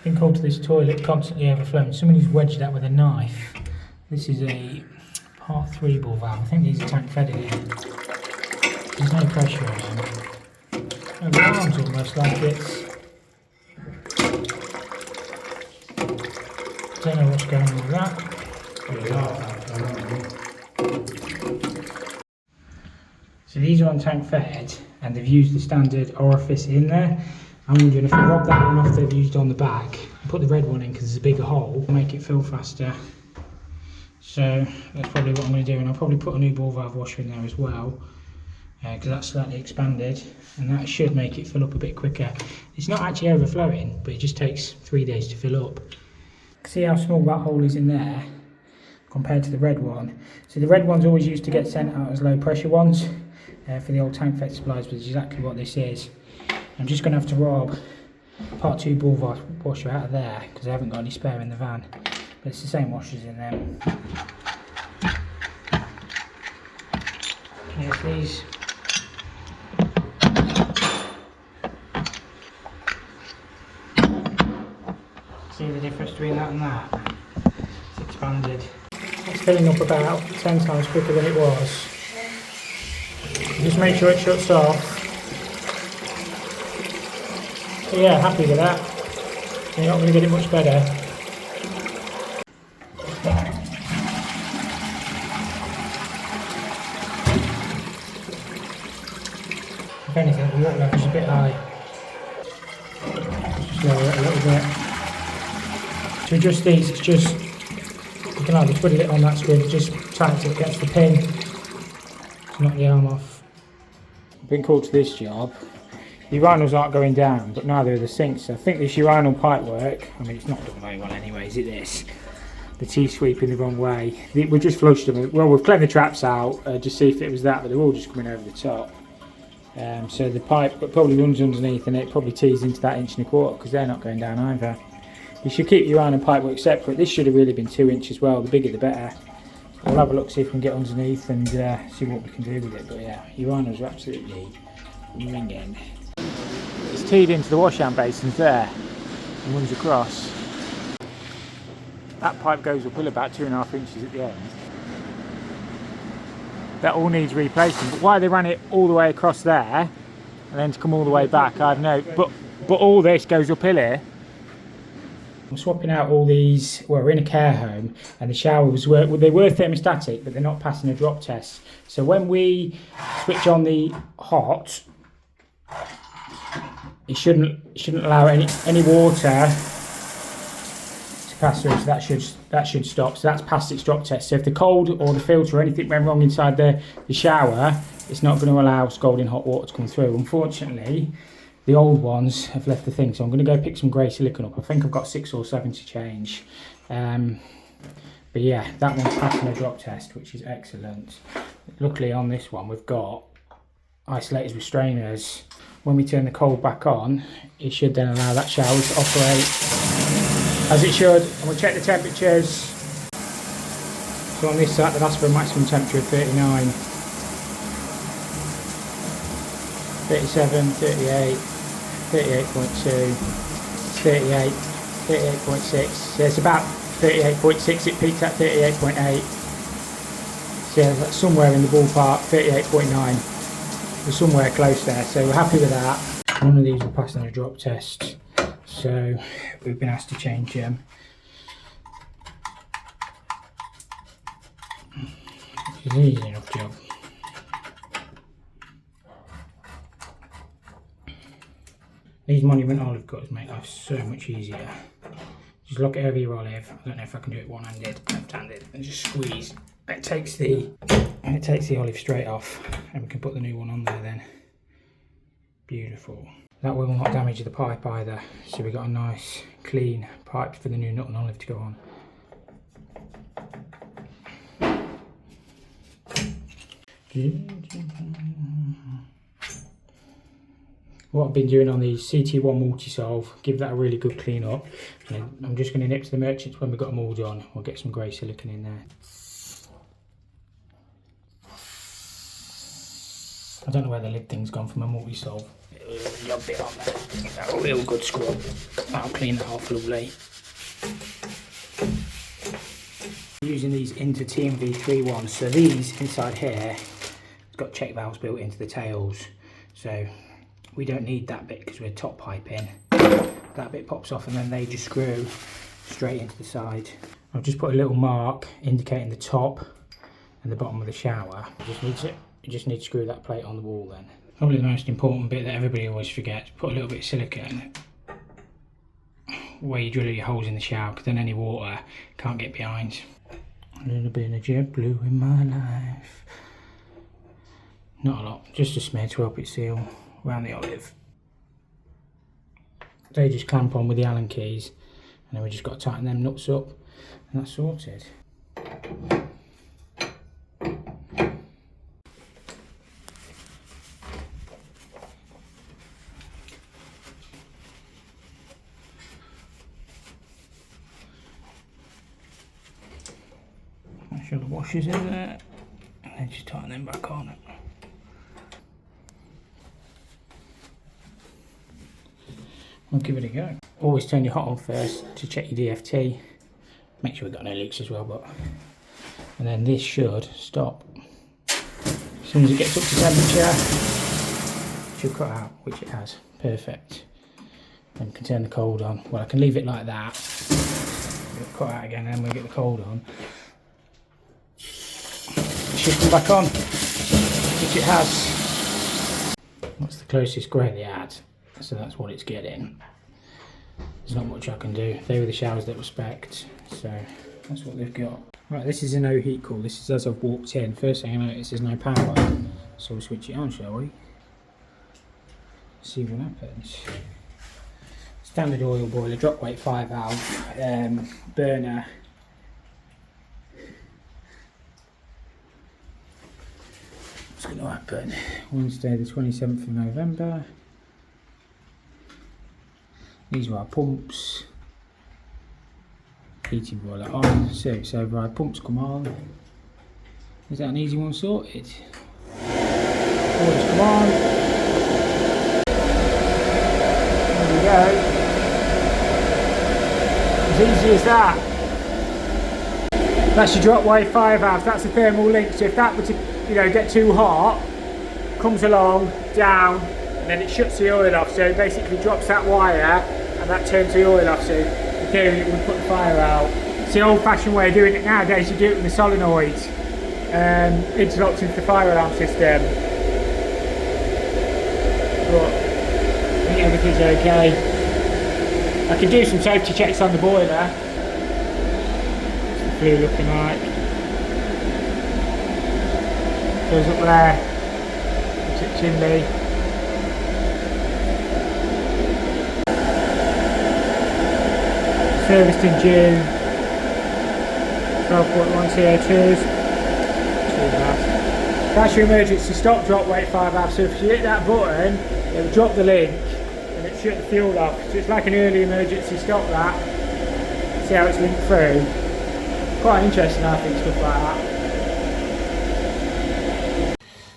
Been called to this toilet constantly overflowing. Somebody's wedged that with a knife. This is a part 3 ball valve. I think these are tank fed in here. There's no pressure on them. Oh, the arm's almost like it's... Don't know what's going on with that. So these are on tank fed and they've used the standard orifice in there. I'm wondering if I rob that one off they've used on the back and put the red one in because there's a bigger hole, make it fill faster. So that's probably what I'm going to do, and I'll probably put a new ball valve washer in there as well because that's slightly expanded and that should make it fill up a bit quicker. It's not actually overflowing, but it just takes 3 days to fill up. See how small that hole is in there compared to the red one. So the red one's always used to get sent out as low pressure ones for the old tank fed supplies, which is exactly what this is. I'm just going to have to rob part 2 ball valve washer out of there because I haven't got any spare in the van, but it's the same washers in them. Here's these. See the difference between that and that? It's expanded. It's filling up about 10 times quicker than it was. Just make sure it shuts off. So yeah, happy with that. You're not going to get it much better. If anything, the water level's a bit high. Just lower it a little bit. To adjust these, it's just, you can either twiddle it on that screw, it just tightens it against the pin to knock the arm off. I've been called to this job. The urinals aren't going down, but neither are the sinks. I think this urinal pipe work, I mean it's not done very well anyway, is it this? The T-sweeping the wrong way. We just flushed them. Well, we've cleaned the traps out, just see if it was that, but they're all just coming over the top. So the pipe probably runs underneath and it probably tees into that 1.25 inches because they're not going down either. You should keep your urinal pipe work separate. This should have really been 2 inches as well, the bigger the better. We'll have a look, see if we can get underneath and see what we can do with it. But yeah, urinals are absolutely ringing. It's teed into the washhand basins there and runs across. That pipe goes uphill about 2.5 inches at the end. That all needs replacing, but why they ran it all the way across there and then to come all the way back, I don't know. But all this goes uphill here. I'm swapping out all these. Well, we're in a care home and the showers were thermostatic, but they're not passing a drop test. So when we switch on the hot, it shouldn't allow any water to pass through. So that should stop. So that's passed its drop test. So if the cold or the filter or anything went wrong inside the shower, it's not going to allow scalding hot water to come through. Unfortunately, the old ones have left the thing, so I'm going to go pick some grey silicone up. I think I've got 6 or 7 to change. But yeah, that one's passing a drop test, which is excellent. Luckily on this one we've got isolators with strainers. When we turn the cold back on, it should then allow that shower to operate as it should. And we'll check the temperatures. So on this side, they've asked for a maximum temperature of 39, 37, 38, 38.2, 38, 38.6. So it's about 38.6. It peaked at 38.8. So yeah, that's somewhere in the ballpark, 38.9. We're somewhere close there, so we're happy with that. None of these are passing a drop test, so we've been asked to change them. It's an easy enough job. These Monument olive cutters make life so much easier. Just look over your olive. I don't know if I can do it one-handed, left-handed, and just squeeze. It takes the olive straight off, and we can put the new one on there then. Beautiful. That will not damage the pipe either, so we've got a nice clean pipe for the new nut and olive to go on. What I've been doing on the CT1 multi-solve, give that a really good clean up, and I'm just going to nip to the merchants when we've got them all done. We'll get some grey silicone in there. I don't know where the lid thing's gone from a multi-solve. the odd bit on there. Give that a real good scrub. That'll clean that off lovely. Using these Inter TMV3 ones, so these inside here, it's got check valves built into the tails, so we don't need that bit because we're top piping. That bit pops off and then they just screw straight into the side. I've just put a little mark indicating the top and the bottom of the shower. You just need to screw that plate on the wall then. Probably the most important bit that everybody always forgets, put a little bit of silicone where you drill your holes in the shower, because then any water can't get behind. A little bit of JetBlue in my life. Not a lot, just a smear to help it seal around the olive. They just clamp on with the Allen keys, and then we just got to tighten them nuts up, and that's sorted. Make sure the washer's in there, and then just tighten them back on. We'll give it a go. Always turn your hot on first to check your DFT. Make sure we've got no leaks as well, and then this should stop. As soon as it gets up to temperature, it should cut out, which it has. Perfect. Then we can turn the cold on. Well, I can leave it like that. It'll cut out again, and then we'll get the cold on. It should come back on, which it has. That's the closest grey they had. So that's what it's getting. There's not much I can do. They were the showers that were spec'd, so that's what they've got. Right, this is a no heat cool. This is as I've walked in. First thing I notice there's no power, so we'll switch it on, shall we? See what happens. Standard oil boiler, drop weight 5 valve, burner. What's going to happen? Wednesday the 27th of November. These are our pumps. Heating boiler on, service override, pumps come on. Is that an easy one sorted? Orders come on. There we go. As easy as that. That's your drop weight 5 amps, that's a thermal link, so if that were to get too hot, comes along, down, and then it shuts the oil off, so it basically drops that wire and that turns the oil off, so in theory it would put the fire out. It's the old fashioned way of doing it nowadays. You do it with the solenoid interlocked into the fire alarm system. But I think everything's okay. I can do some safety checks on the boiler. What's the flue looking like? Goes up there, looks at chimney. Serviced in June, 12.1 CO2s, too bad. That's your emergency stop drop weight 5 amps, so if you hit that button, it will drop the link and it shut the fuel off. So it's like an early emergency stop that. See how it's linked through. Quite interesting, I think, stuff like that.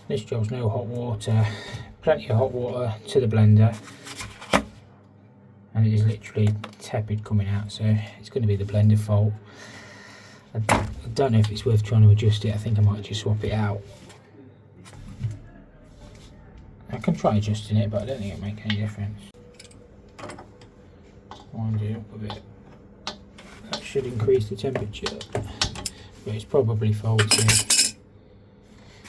This job's no hot water, plenty of hot water to the blender. And it is literally tepid coming out, so it's going to be the blender fault. I don't know if it's worth trying to adjust it. I think I might just swap it out. I can try adjusting it, but I don't think it'll make any difference. Wind it up a bit. That should increase the temperature, but it's probably faulty.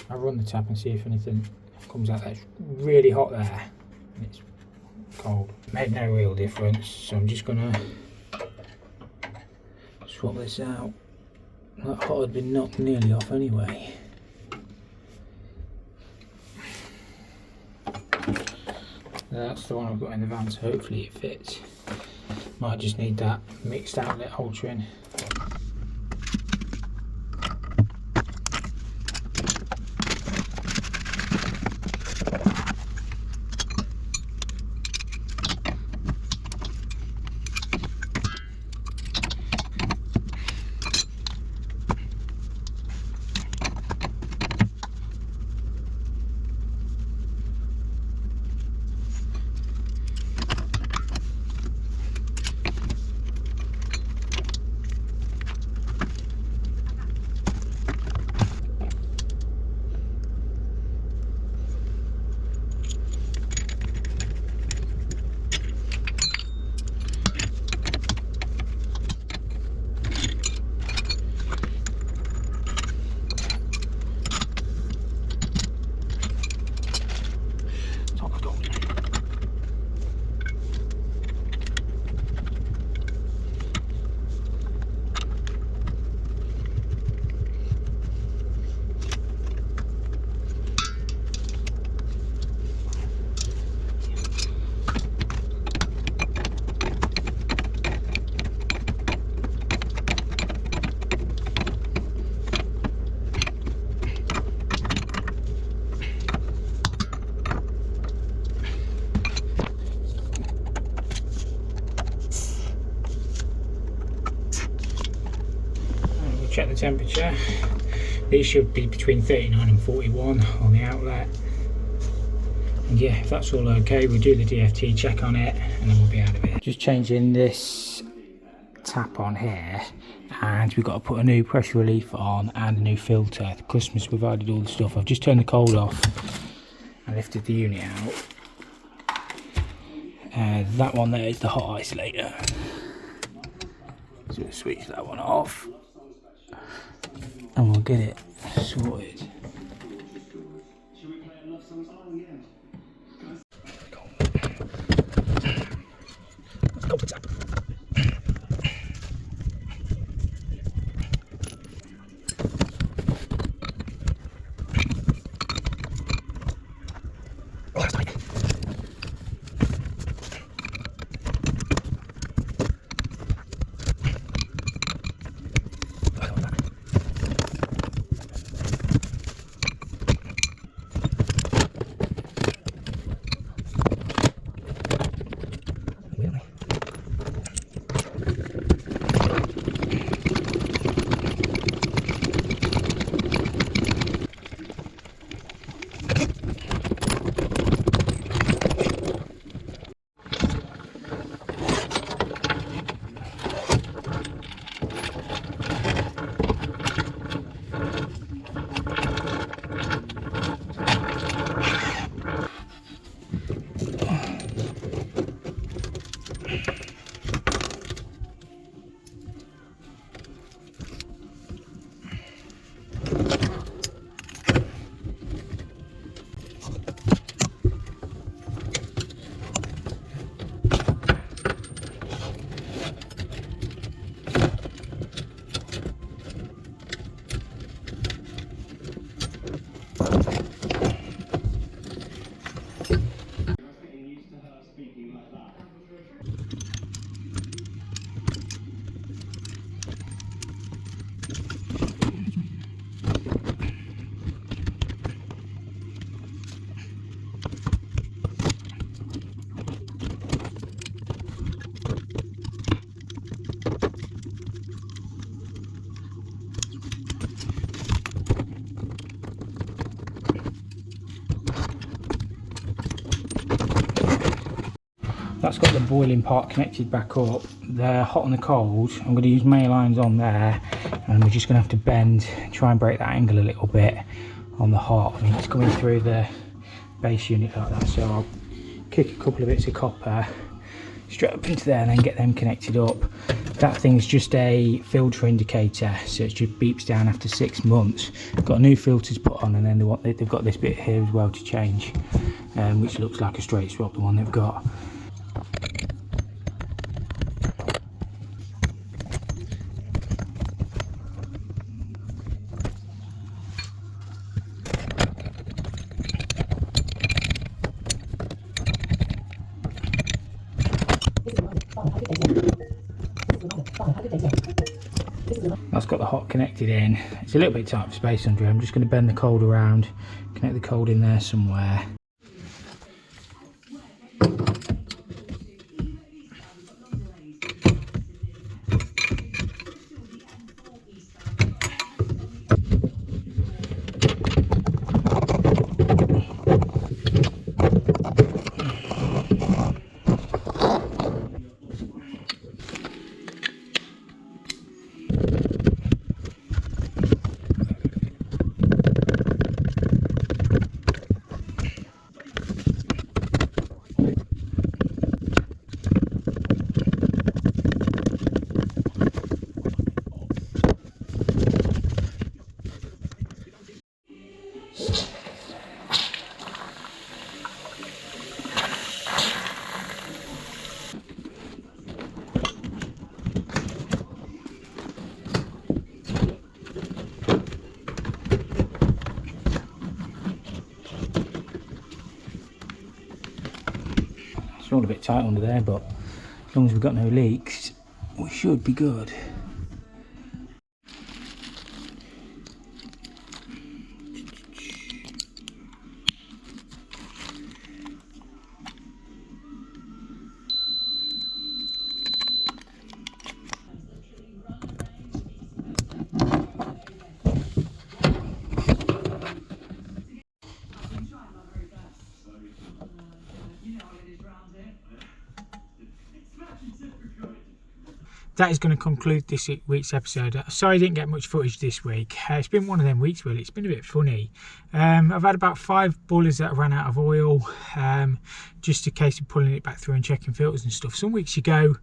I'll run the tap and see if anything comes out that's really hot there. It's cold. Made no real difference, so I'm just gonna swap this out. That hot had been knocked nearly off anyway. That's the one I've got in the van, so hopefully it fits. Might just need that mixed outlet holder in. check the temperature. These should be between 39 and 41 on the outlet. And yeah, if that's all okay, we'll do the DFT check on it and then we'll be out of it. Just changing this tap on here, and we've got to put a new pressure relief on and a new filter. The customer's provided all the stuff. I've just turned the cold off and lifted the unit out. That one there is the hot isolator, so we'll switch that one off and we'll get it sorted. Let's go for tap. That's got the boiling part connected back up. They're hot and the cold. I'm going to use male lines on there, and we're just going to have to bend, try and break that angle a little bit on the hot. I mean, it's coming through the base unit like that, so I'll kick a couple of bits of copper straight up into there and then get them connected up. That thing's just a filter indicator, so it just beeps down after 6 months. Got new filters put on, and then they've got this bit here as well to change, which looks like a straight swap, the one they've got. That's got the hot connected in. It's a little bit tight for space under here. I'm just going to bend the cold around, connect the cold in there somewhere. It's all a bit tight under there, but as long as we've got no leaks, we should be good. that is going to conclude this week's episode. Sorry I didn't get much footage this week. It's been one of them weeks really. It's been a bit funny. I've had about 5 boilers that ran out of oil. Just a case of pulling it back through and checking filters and stuff. Some weeks you go,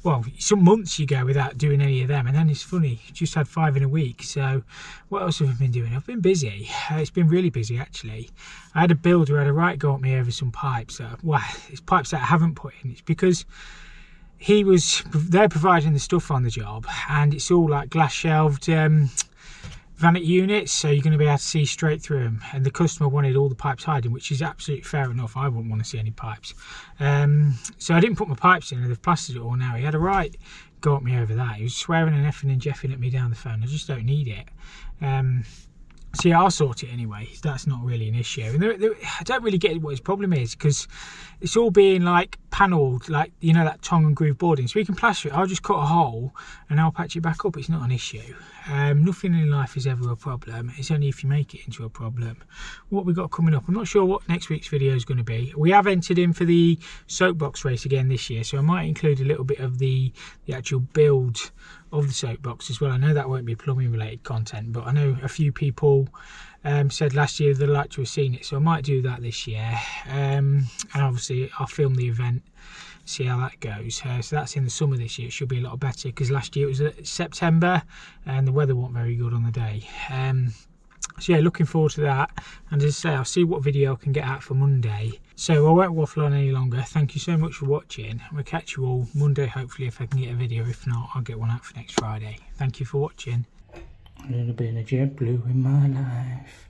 well, some months you go without doing any of them, and then it's funny, just had 5 in a week. So what else have I been doing? I've been busy. It's been really busy actually. I had a builder who had a right go at me over some pipes. Well, it's pipes that I haven't put in. It's because they're providing the stuff on the job, and it's all like glass shelved vanity units, so you're going to be able to see straight through them, and the customer wanted all the pipes hiding, which is absolutely fair enough. I wouldn't want to see any pipes, so I didn't put my pipes in, and they've plastered it all now. He had a right go at me over that. He was swearing and effing and jeffing at me down the phone. I just don't need it. So yeah, I'll sort it anyway. That's not really an issue. And I don't really get what his problem is, because it's all being like panelled, like, you know, that tongue and groove boarding. So we can plaster it. I'll just cut a hole and I'll patch it back up. It's not an issue. Nothing in life is ever a problem. It's only if you make it into a problem. What we got coming up, I'm not sure what next week's video is going to be. We have entered in for the soapbox race again this year, so I might include a little bit of the actual build of the soapbox as well. I know that won't be plumbing related content, but I know a few people said last year they'd like to have seen it, so I might do that this year. And obviously I'll film the event, see how that goes. So that's in the summer this year. It should be a lot better, because last year it was September and the weather wasn't very good on the day. So yeah, looking forward to that. And as I say, I'll see what video I can get out for Monday. So I won't waffle on any longer. Thank you so much for watching. We'll catch you all Monday, hopefully, if I can get a video. If not, I'll get one out for next Friday. Thank you for watching. A little bit of JetBlue in my life.